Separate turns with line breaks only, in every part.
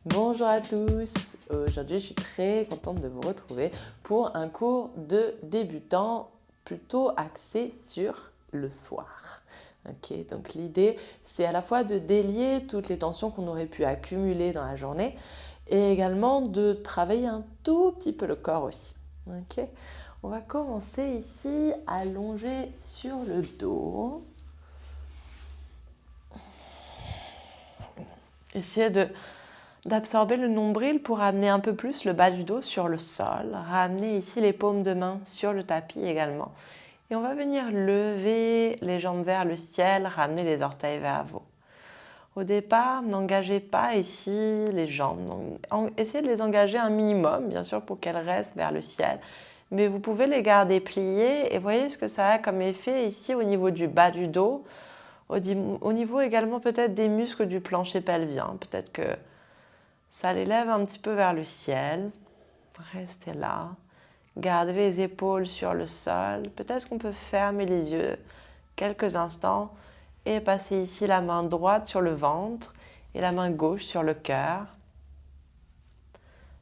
Bonjour à tous, aujourd'hui je suis très contente de vous retrouver pour un cours de débutant plutôt axé sur le soir. Ok, donc l'idée c'est à la fois de délier toutes les tensions qu'on aurait pu accumuler dans la journée et également de travailler un tout petit peu le corps aussi. Ok, on va commencer ici allongé sur le dos. Essayez d'absorber le nombril pour amener un peu plus le bas du dos sur le sol. Ramener ici les paumes de main sur le tapis également. Et on va venir lever les jambes vers le ciel, ramener les orteils vers vous. Au départ, n'engagez pas ici les jambes. Essayez de les engager un minimum, bien sûr, pour qu'elles restent vers le ciel. Mais vous pouvez les garder pliées et voyez ce que ça a comme effet ici au niveau du bas du dos. Au niveau également peut-être des muscles du plancher pelvien. Peut-être que ça l'élève un petit peu vers le ciel. Restez là. Gardez les épaules sur le sol. Peut-être qu'on peut fermer les yeux quelques instants et passer ici la main droite sur le ventre et la main gauche sur le cœur.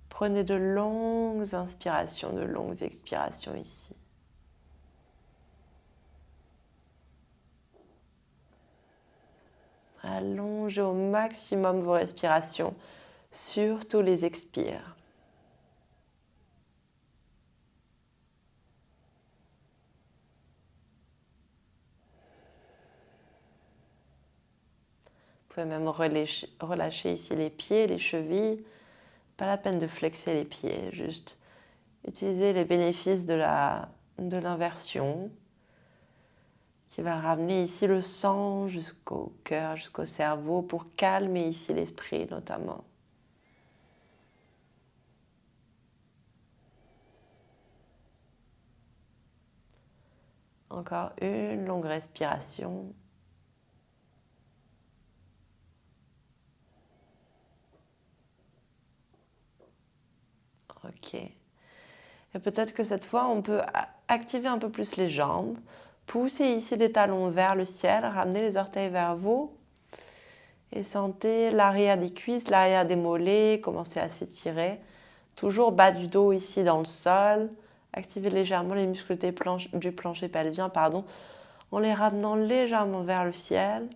Prenez de longues inspirations, de longues expirations ici. Allongez au maximum vos respirations, surtout les expires. Vous pouvez même relâcher ici les pieds, les chevilles. Pas la peine de flexer les pieds, juste utiliser les bénéfices de l'inversion qui va ramener ici le sang jusqu'au cœur, jusqu'au cerveau pour calmer ici l'esprit notamment. Encore une longue respiration. Ok. Et peut-être que cette fois, on peut activer un peu plus les jambes. Poussez ici les talons vers le ciel, ramenez les orteils vers vous. Et sentez l'arrière des cuisses, l'arrière des mollets, commencez à s'étirer. Toujours bas du dos ici dans le sol. Activez légèrement les muscles du plancher pelvien, en les ramenant légèrement vers le ciel.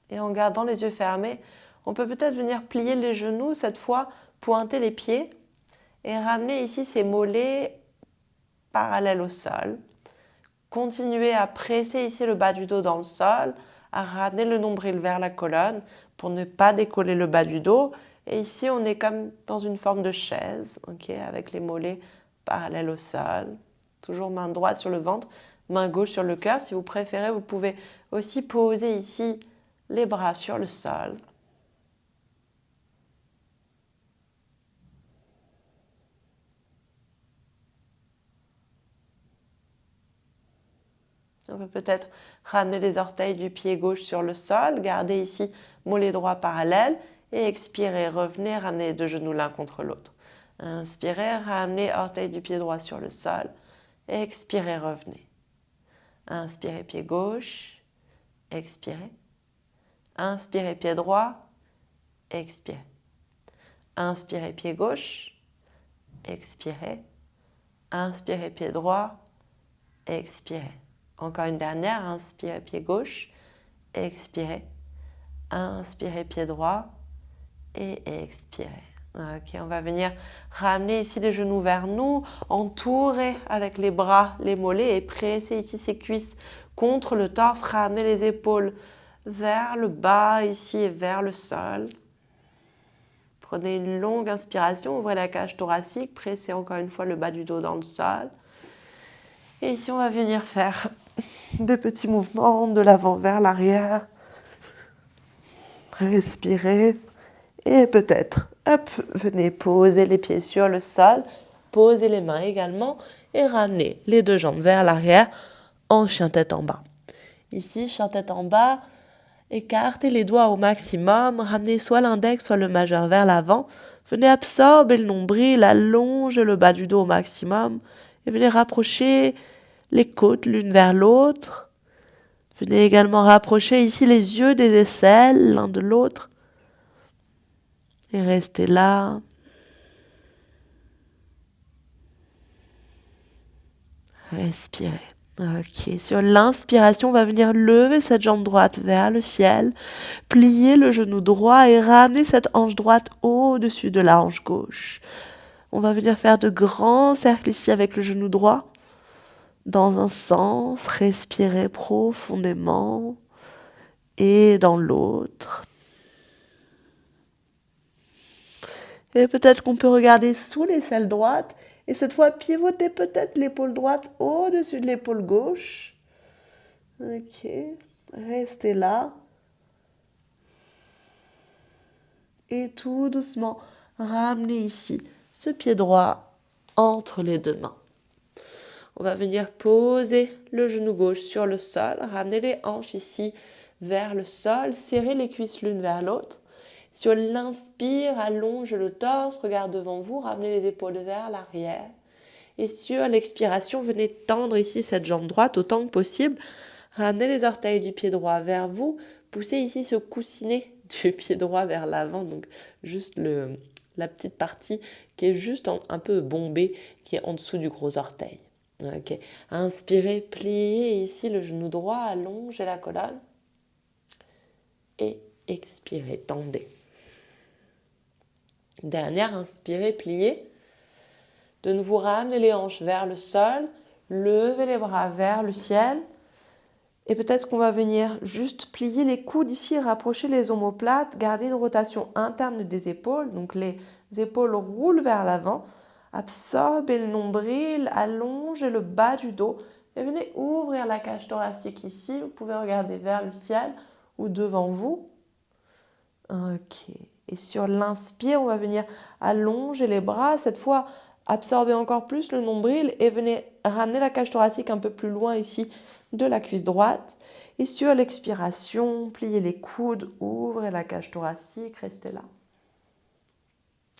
Et en gardant les yeux fermés, on peut peut-être venir plier les genoux, cette fois pointer les pieds et ramener ici ces mollets parallèles au sol. Continuez à presser ici le bas du dos dans le sol, à ramener le nombril vers la colonne pour ne pas décoller le bas du dos. Et ici, on est comme dans une forme de chaise, avec les mollets parallèles au sol. Toujours main droite sur le ventre, main gauche sur le cœur. Si vous préférez, vous pouvez aussi poser ici les bras sur le sol. On peut peut-être ramener les orteils du pied gauche sur le sol, garder ici mollet droit parallèle et expirer, revenez, ramener les deux genoux l'un contre l'autre. Inspirez, ramenez orteil du pied droit sur le sol, expirez, revenez. Inspirez pied gauche, expirez. Inspirez pied droit, expirez. Inspirez pied gauche, expirez. Inspirez pied droit, expirez. Encore une dernière, inspirez pied gauche, expirez. Inspirez pied droit et expirez. Ok, on va venir ramener ici les genoux vers nous, entourer avec les bras les mollets et presser ici ses cuisses contre le torse, ramener les épaules vers le bas ici et vers le sol. Prenez une longue inspiration, ouvrez la cage thoracique, pressez encore une fois le bas du dos dans le sol. Et ici, on va venir faire des petits mouvements de l'avant vers l'arrière. Respirez. Et peut-être, hop, venez poser les pieds sur le sol, posez les mains également et ramenez les deux jambes vers l'arrière en chien tête en bas. Ici, chien tête en bas, écartez les doigts au maximum, ramenez soit l'index, soit le majeur vers l'avant. Venez absorber le nombril, allongez le bas du dos au maximum et venez rapprocher les côtes l'une vers l'autre. Venez également rapprocher ici les yeux des aisselles, l'un de l'autre. Et restez là. Respirez. Ok, sur l'inspiration, on va venir lever cette jambe droite vers le ciel, plier le genou droit et ramener cette hanche droite au-dessus de la hanche gauche. On va venir faire de grands cercles ici avec le genou droit. Dans un sens, respirez profondément et dans l'autre. Et peut-être qu'on peut regarder sous l'aisselle droite et cette fois pivoter peut-être l'épaule droite au-dessus de l'épaule gauche. Ok, restez là. Et tout doucement, ramenez ici ce pied droit entre les deux mains. On va venir poser le genou gauche sur le sol, ramener les hanches ici vers le sol, serrer les cuisses l'une vers l'autre. Sur l'inspire, allonge le torse, regarde devant vous, ramenez les épaules vers l'arrière. Et sur l'expiration, venez tendre ici cette jambe droite autant que possible. Ramenez les orteils du pied droit vers vous. Poussez ici ce coussinet du pied droit vers l'avant, donc juste la petite partie qui est juste un peu bombée, qui est en dessous du gros orteil. Ok. Inspirez, pliez ici le genou droit, allongez la colonne. Et expirez, tendez. Dernière, inspirez, pliez. De nouveau, ramenez les hanches vers le sol, levez les bras vers le ciel. Et peut-être qu'on va venir juste plier les coudes ici, rapprocher les omoplates, garder une rotation interne des épaules. Donc les épaules roulent vers l'avant. Absorbez le nombril, allongez le bas du dos. Et venez ouvrir la cage thoracique ici. Vous pouvez regarder vers le ciel ou devant vous. Ok. Et sur l'inspire, on va venir allonger les bras. Cette fois, absorbez encore plus le nombril et venez ramener la cage thoracique un peu plus loin ici de la cuisse droite. Et sur l'expiration, pliez les coudes, ouvrez la cage thoracique, restez là.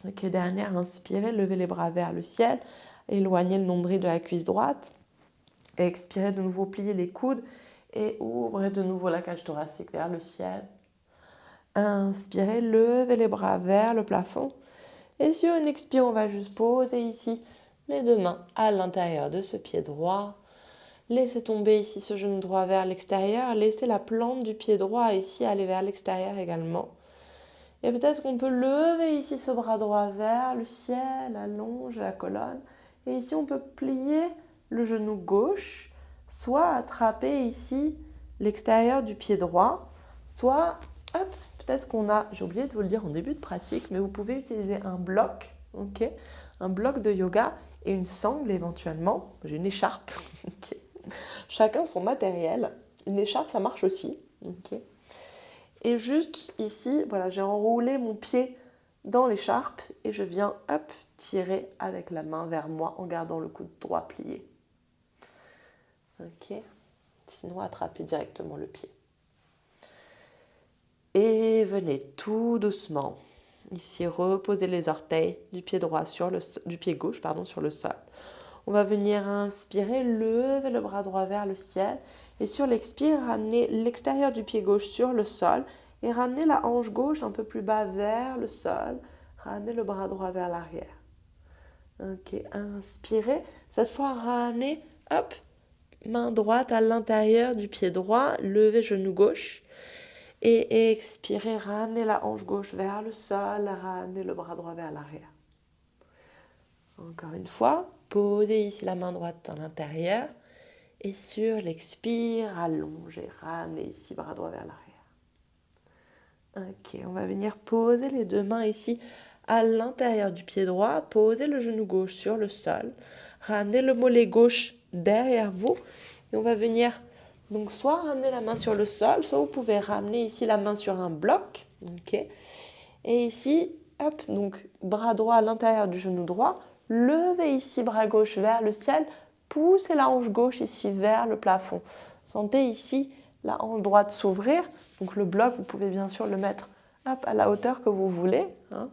Ok, dernière, inspirez, levez les bras vers le ciel, éloignez le nombril de la cuisse droite. Et expirez de nouveau, pliez les coudes et ouvrez de nouveau la cage thoracique vers le ciel. Inspirez, levez les bras vers le plafond. Et sur une expire, on va juste poser ici les deux mains à l'intérieur de ce pied droit. Laissez tomber ici ce genou droit vers l'extérieur. Laissez la plante du pied droit ici aller vers l'extérieur également. Et peut-être qu'on peut lever ici ce bras droit vers le ciel, allonge la colonne. Et ici, on peut plier le genou gauche, soit attraper ici l'extérieur du pied droit, soit, hop, peut-être qu'on a, j'ai oublié de vous le dire en début de pratique, mais vous pouvez utiliser un bloc, ok, un bloc de yoga et une sangle éventuellement. J'ai une écharpe, ok. Chacun son matériel. Une écharpe, ça marche aussi, ok. Et juste ici, voilà, j'ai enroulé mon pied dans l'écharpe et je viens, hop, tirer avec la main vers moi en gardant le coude droit plié. Ok. Sinon, attrapez directement le pied. Et venez tout doucement. Ici, reposez les orteils du pied droit du pied gauche, sur le sol. On va venir inspirer, lever le bras droit vers le ciel. Et sur l'expire, ramener l'extérieur du pied gauche sur le sol et ramener la hanche gauche un peu plus bas vers le sol. Ramener le bras droit vers l'arrière. Ok, inspirez. Cette fois, ramenez, hop, main droite à l'intérieur du pied droit, levez genou gauche. Et expirez, ramenez la hanche gauche vers le sol, ramenez le bras droit vers l'arrière. Encore une fois, posez ici la main droite à l'intérieur. Et sur l'expire, allongez, ramenez ici, bras droit vers l'arrière. Ok, on va venir poser les deux mains ici à l'intérieur du pied droit. Posez le genou gauche sur le sol. Ramenez le mollet gauche derrière vous. Et on va venir donc soit ramener la main sur le sol, soit vous pouvez ramener ici la main sur un bloc. Ok. Et ici, hop, donc bras droit à l'intérieur du genou droit. Levez ici bras gauche vers le ciel. Poussez la hanche gauche ici vers le plafond. Sentez ici la hanche droite s'ouvrir. Donc le bloc, vous pouvez bien sûr le mettre hop, à la hauteur que vous voulez. Hein.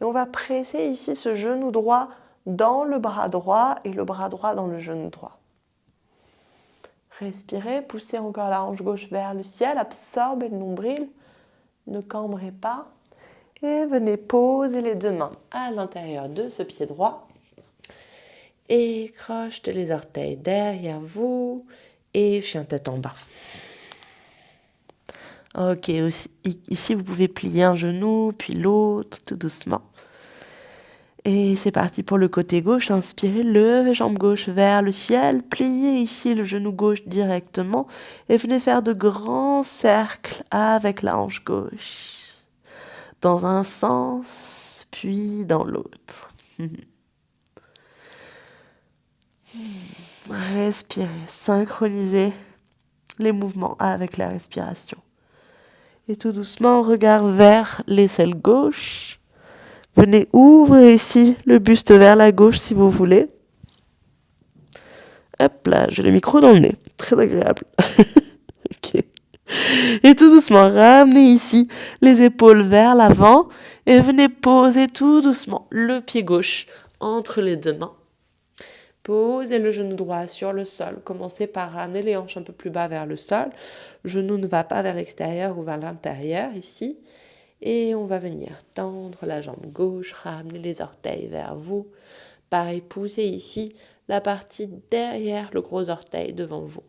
Et on va presser ici ce genou droit dans le bras droit et le bras droit dans le genou droit. Respirez, poussez encore la hanche gauche vers le ciel, absorbez le nombril, ne cambrez pas. Et venez poser les deux mains à l'intérieur de ce pied droit. Et crochetez les orteils derrière vous et chien tête en bas. Ok, ici vous pouvez plier un genou, puis l'autre, tout doucement. Et c'est parti pour le côté gauche. Inspirez, levez jambe gauche vers le ciel. Pliez ici le genou gauche directement. Et venez faire de grands cercles avec la hanche gauche. Dans un sens, puis dans l'autre. Respirez, synchronisez les mouvements avec la respiration. Et tout doucement, regard vers l'aisselle gauche. Venez ouvrir ici le buste vers la gauche si vous voulez. Hop là, j'ai le micro dans le nez. Très agréable. Ok. Et tout doucement, ramenez ici les épaules vers l'avant et venez poser tout doucement le pied gauche entre les deux mains. Posez le genou droit sur le sol. Commencez par ramener les hanches un peu plus bas vers le sol. Le genou ne va pas vers l'extérieur ou vers l'intérieur ici. Et on va venir tendre la jambe gauche, ramener les orteils vers vous. Pareil, poussez ici la partie derrière le gros orteil devant vous.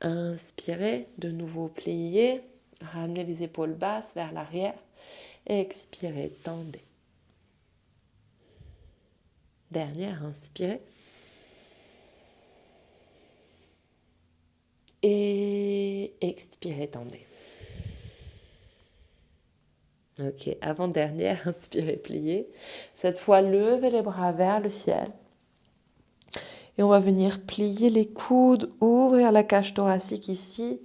Inspirez, de nouveau pliez, ramenez les épaules basses vers l'arrière. Expirez, tendez. Dernière, inspirez. Et expirez, tendez. Ok, avant-dernière, inspirez, pliez. Cette fois, levez les bras vers le ciel. Et on va venir plier les coudes, ouvrir la cage thoracique ici.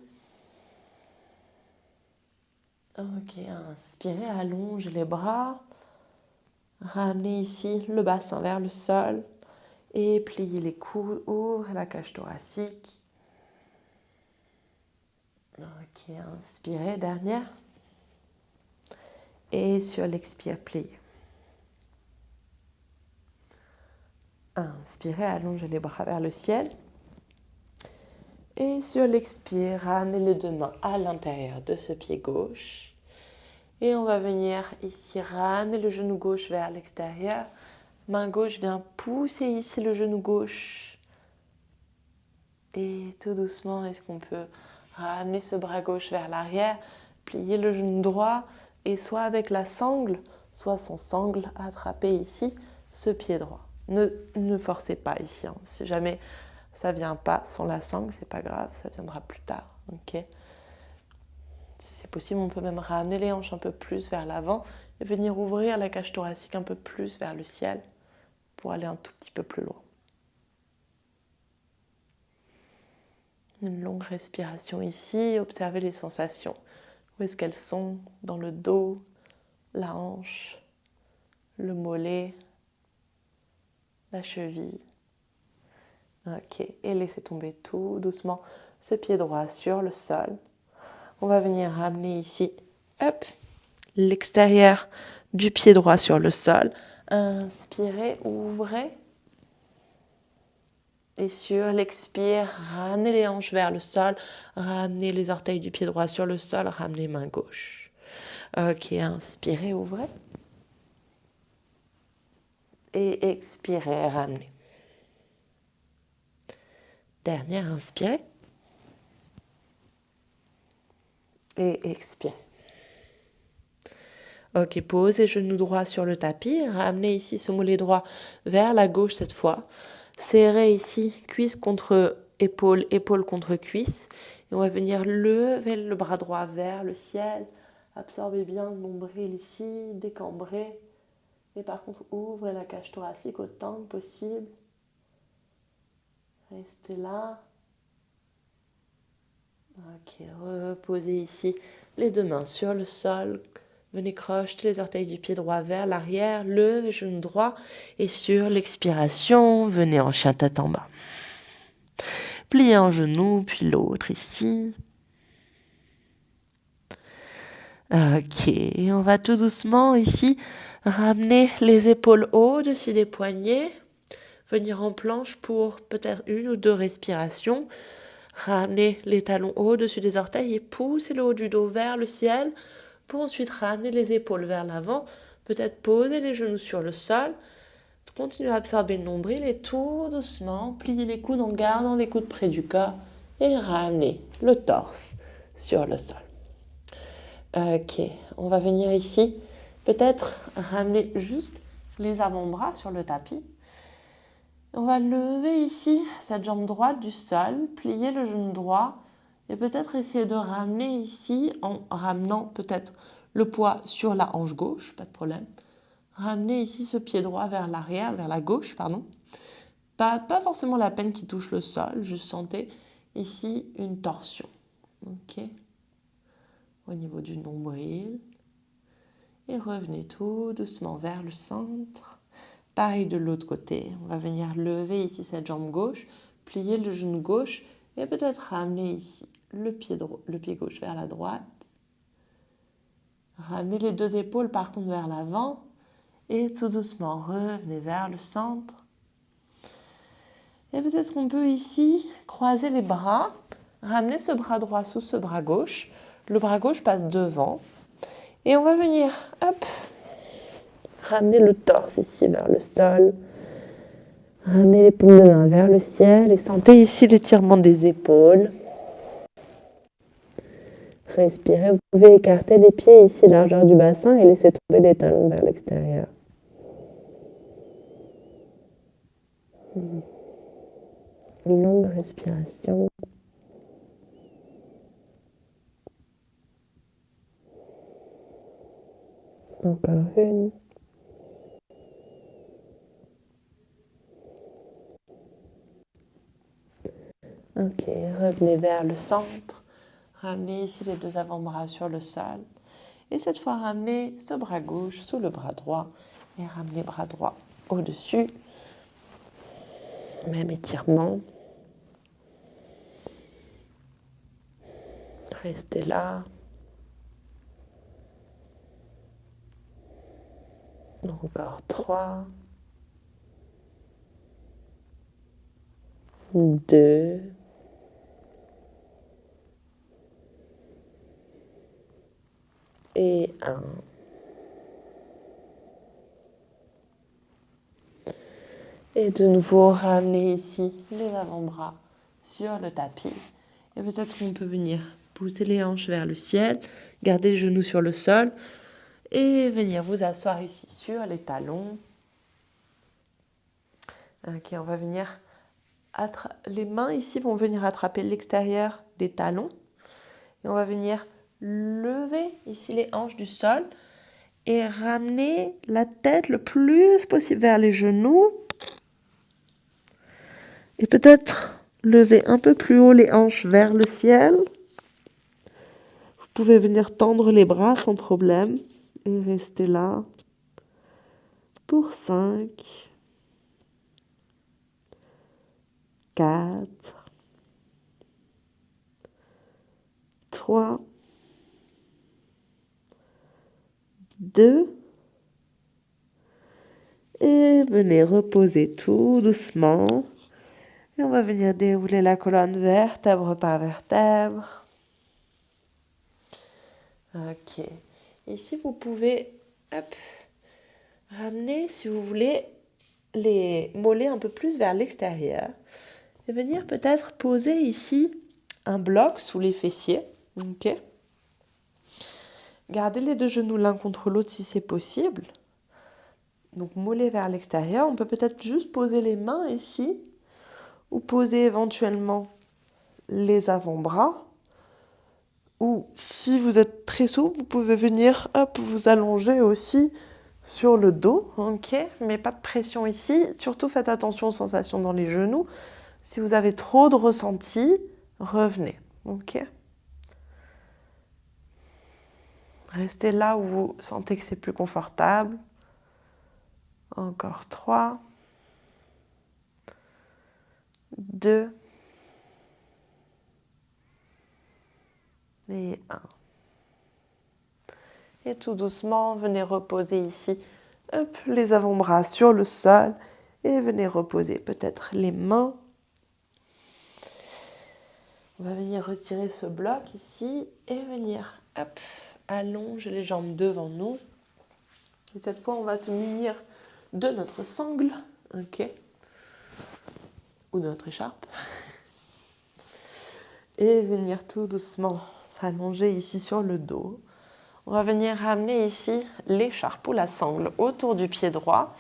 Ok, inspirez, allongez les bras. Ramenez ici le bassin vers le sol. Et pliez les coudes, ouvrez la cage thoracique. Ok, inspirez, dernière. Et sur l'expire, pliez. Inspirez, allongez les bras vers le ciel. Et sur l'expire, ramenez les deux mains à l'intérieur de ce pied gauche. Et on va venir ici ramener le genou gauche vers l'extérieur. Main gauche vient pousser ici le genou gauche. Et tout doucement, est-ce qu'on peut ramener ce bras gauche vers l'arrière, plier le genou droit et soit avec la sangle, soit sans sangle, attraper ici ce pied droit. Ne forcez pas ici. Hein. Si jamais ça ne vient pas sans la sangle, c'est pas grave, ça viendra plus tard. Okay. Si c'est possible, on peut même ramener les hanches un peu plus vers l'avant et venir ouvrir la cage thoracique un peu plus vers le ciel pour aller un tout petit peu plus loin. Une longue respiration ici, observez les sensations. Où est-ce qu'elles sont? Dans le dos, la hanche, le mollet, la cheville. Ok, et laissez tomber tout doucement ce pied droit sur le sol. On va venir ramener ici, hop, l'extérieur du pied droit sur le sol. Inspirez, ouvrez. Et sur l'expire, ramenez les hanches vers le sol, ramenez les orteils du pied droit sur le sol, ramenez main gauche. Ok, inspirez, ouvrez. Et expirez, ramenez. Dernière, inspirez. Et expirez. Ok, posez genou droit sur le tapis, ramenez ici ce mollet droit vers la gauche cette fois. Serrez ici, cuisse contre épaule, épaule contre cuisse. Et on va venir lever le bras droit vers le ciel. Absorbez bien le nombril ici, décambrez. Et par contre, ouvrez la cage thoracique autant que possible. Restez là. Ok, reposez ici les deux mains sur le sol. Venez crocheter les orteils du pied droit vers l'arrière, levez le genou droit et sur l'expiration, venez en chien tête en bas. Pliez un genou, puis l'autre ici. Ok, on va tout doucement ici ramener les épaules au-dessus des poignets, venir en planche pour peut-être une ou deux respirations. Ramenez les talons au-dessus des orteils et poussez le haut du dos vers le ciel pour ensuite ramener les épaules vers l'avant. Peut-être poser les genoux sur le sol. Continuez à absorber le nombril et tout doucement, pliez les coudes en gardant les coudes près du corps et ramenez le torse sur le sol. Ok, on va venir ici, peut-être ramener juste les avant-bras sur le tapis. On va lever ici cette jambe droite du sol, plier le genou droit et peut-être essayer de ramener ici en ramenant peut-être le poids sur la hanche gauche, pas de problème. Ramener ici ce pied droit vers l'arrière, vers la gauche, pardon. Pas forcément la peine qui touche le sol, juste sentez ici une torsion. Ok. Au niveau du nombril. Et revenez tout doucement vers le centre. Pareil de l'autre côté. On va venir lever ici cette jambe gauche, plier le genou gauche et peut-être ramener ici le pied gauche vers la droite. Ramenez les deux épaules par contre vers l'avant et tout doucement revenez vers le centre. Et peut-être qu'on peut ici croiser les bras, ramener ce bras droit sous ce bras gauche. Le bras gauche passe devant. Et on va venir, hop, ramener le torse ici vers le sol. Ramenez les paumes de main vers le ciel et sentez ici l'étirement des épaules. Respirez, vous pouvez écarter les pieds ici, largeur du bassin et laisser tomber les talons vers l'extérieur. Une longue respiration. Encore une. Ok, revenez vers le centre. Ramenez ici les deux avant-bras sur le sol. Et cette fois, ramenez ce bras gauche sous le bras droit. Et ramenez bras droit au-dessus. Même étirement. Restez là. Encore 3. 2. Et 1. Et de nouveau, ramenez ici les avant-bras sur le tapis. Et peut-être qu'on peut venir pousser les hanches vers le ciel, garder les genoux sur le sol et venir vous asseoir ici sur les talons. Ok, on va venir... Les mains ici vont venir attraper l'extérieur des talons. Et on va venir lever ici les hanches du sol et ramener la tête le plus possible vers les genoux. Et peut-être lever un peu plus haut les hanches vers le ciel. Vous pouvez venir tendre les bras sans problème et rester là pour 5, 4, 3, 2 et venez reposer tout doucement. Et on va venir dérouler la colonne vertèbre par vertèbre. Ok. Ici, vous pouvez ramener, si vous voulez, les mollets un peu plus vers l'extérieur. Et venir peut-être poser ici un bloc sous les fessiers. Ok. Gardez les deux genoux l'un contre l'autre si c'est possible. Donc mollets vers l'extérieur. On peut peut-être juste poser les mains ici. Ou poser éventuellement les avant-bras. Ou si vous êtes très souple, vous pouvez venir vous allonger aussi sur le dos. Ok, mais pas de pression ici. Surtout faites attention aux sensations dans les genoux. Si vous avez trop de ressenti, revenez. Ok. Restez là où vous sentez que c'est plus confortable. Encore 3, 2 et 1. Et tout doucement, venez reposer ici les avant-bras sur le sol et venez reposer peut-être les mains. On va venir retirer ce bloc ici et venir allonger les jambes devant nous. Et cette fois, on va se munir de notre sangle, ok, ou de notre écharpe. Et venir tout doucement s'allonger ici sur le dos. On va venir ramener ici l'écharpe ou la sangle autour du pied droit.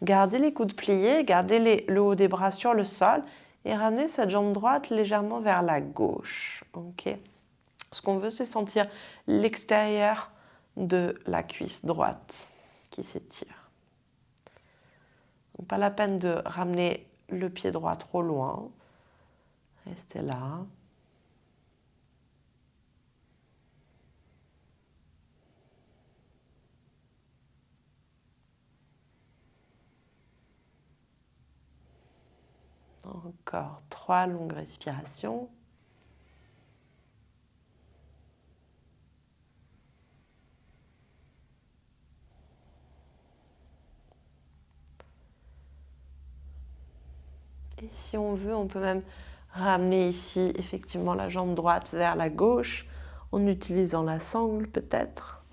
Gardez les coudes pliés, gardez le haut des bras sur le sol et ramenez cette jambe droite légèrement vers la gauche. Okay. Ce qu'on veut, c'est sentir l'extérieur de la cuisse droite qui s'étire. Donc, pas la peine de ramener le pied droit trop loin. Restez là. Encore 3 longues respirations. Et si on veut, on peut même ramener ici effectivement la jambe droite vers la gauche en utilisant la sangle peut-être.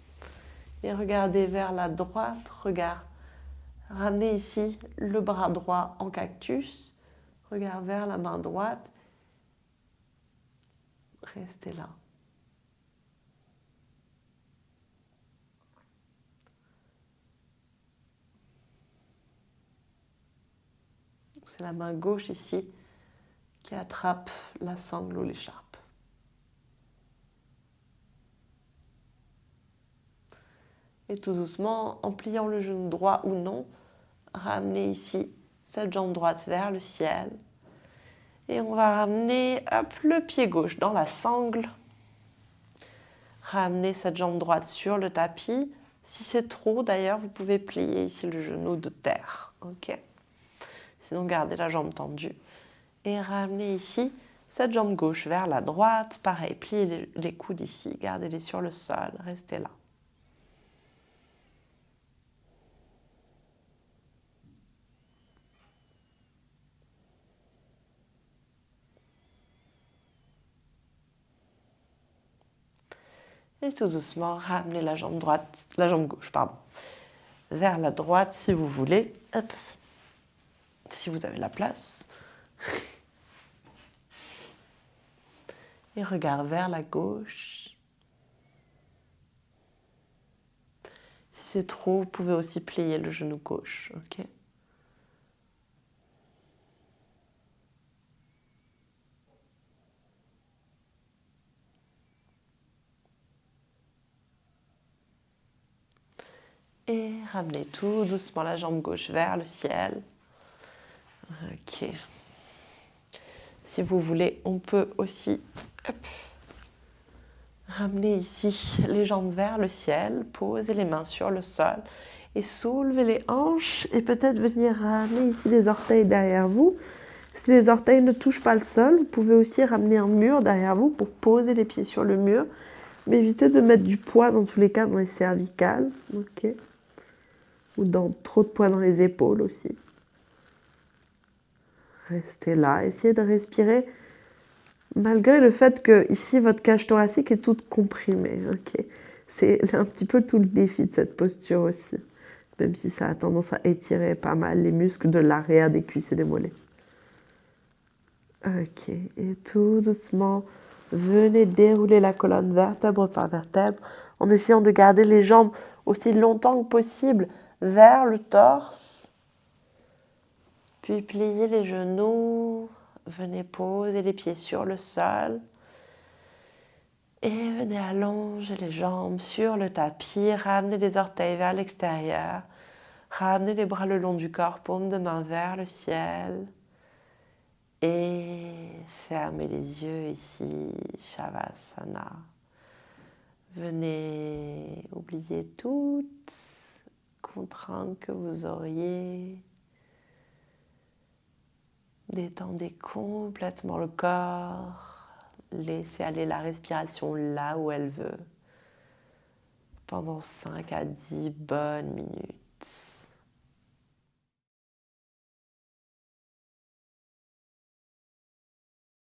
Et regardez vers la droite, ramenez ici le bras droit en cactus. Regard vers la main droite. Restez là. C'est la main gauche ici qui attrape la sangle ou l'écharpe. Et tout doucement, en pliant le genou droit ou non, ramenez ici cette jambe droite vers le ciel. Et on va ramener le pied gauche dans la sangle. Ramenez cette jambe droite sur le tapis. Si c'est trop, d'ailleurs, vous pouvez plier ici le genou de terre. Ok. Sinon, gardez la jambe tendue. Et ramenez ici cette jambe gauche vers la droite. Pareil, pliez les coudes ici. Gardez-les sur le sol. Restez là. Et tout doucement, ramenez la jambe gauche, vers la droite si vous voulez. Hop. Si vous avez la place. Et regard vers la gauche. Si c'est trop, vous pouvez aussi plier le genou gauche. Ok. Et ramenez tout doucement la jambe gauche vers le ciel. Ok. Si vous voulez, on peut aussi ramener ici les jambes vers le ciel, poser les mains sur le sol et soulever les hanches et peut-être venir ramener ici les orteils derrière vous. Si les orteils ne touchent pas le sol, vous pouvez aussi ramener un mur derrière vous pour poser les pieds sur le mur. Mais évitez de mettre du poids dans tous les cas dans les cervicales. Ok. Ou trop de poids dans les épaules aussi. Restez là. Essayez de respirer malgré le fait que ici votre cage thoracique est toute comprimée. Ok. C'est un petit peu tout le défi de cette posture aussi. Même si ça a tendance à étirer pas mal les muscles de l'arrière des cuisses et des mollets. Ok. Et tout doucement, venez dérouler la colonne vertèbre par vertèbre en essayant de garder les jambes aussi longtemps que possible vers le torse. Puis pliez les genoux. Venez poser les pieds sur le sol. Et venez allonger les jambes sur le tapis. Ramenez les orteils vers l'extérieur. Ramenez les bras le long du corps, paume de main vers le ciel. Et fermez les yeux ici, Shavasana. Venez oublier toute contrainte que vous auriez. Détendez complètement le corps. Laissez aller la respiration là où elle veut. Pendant 5 à 10 bonnes minutes.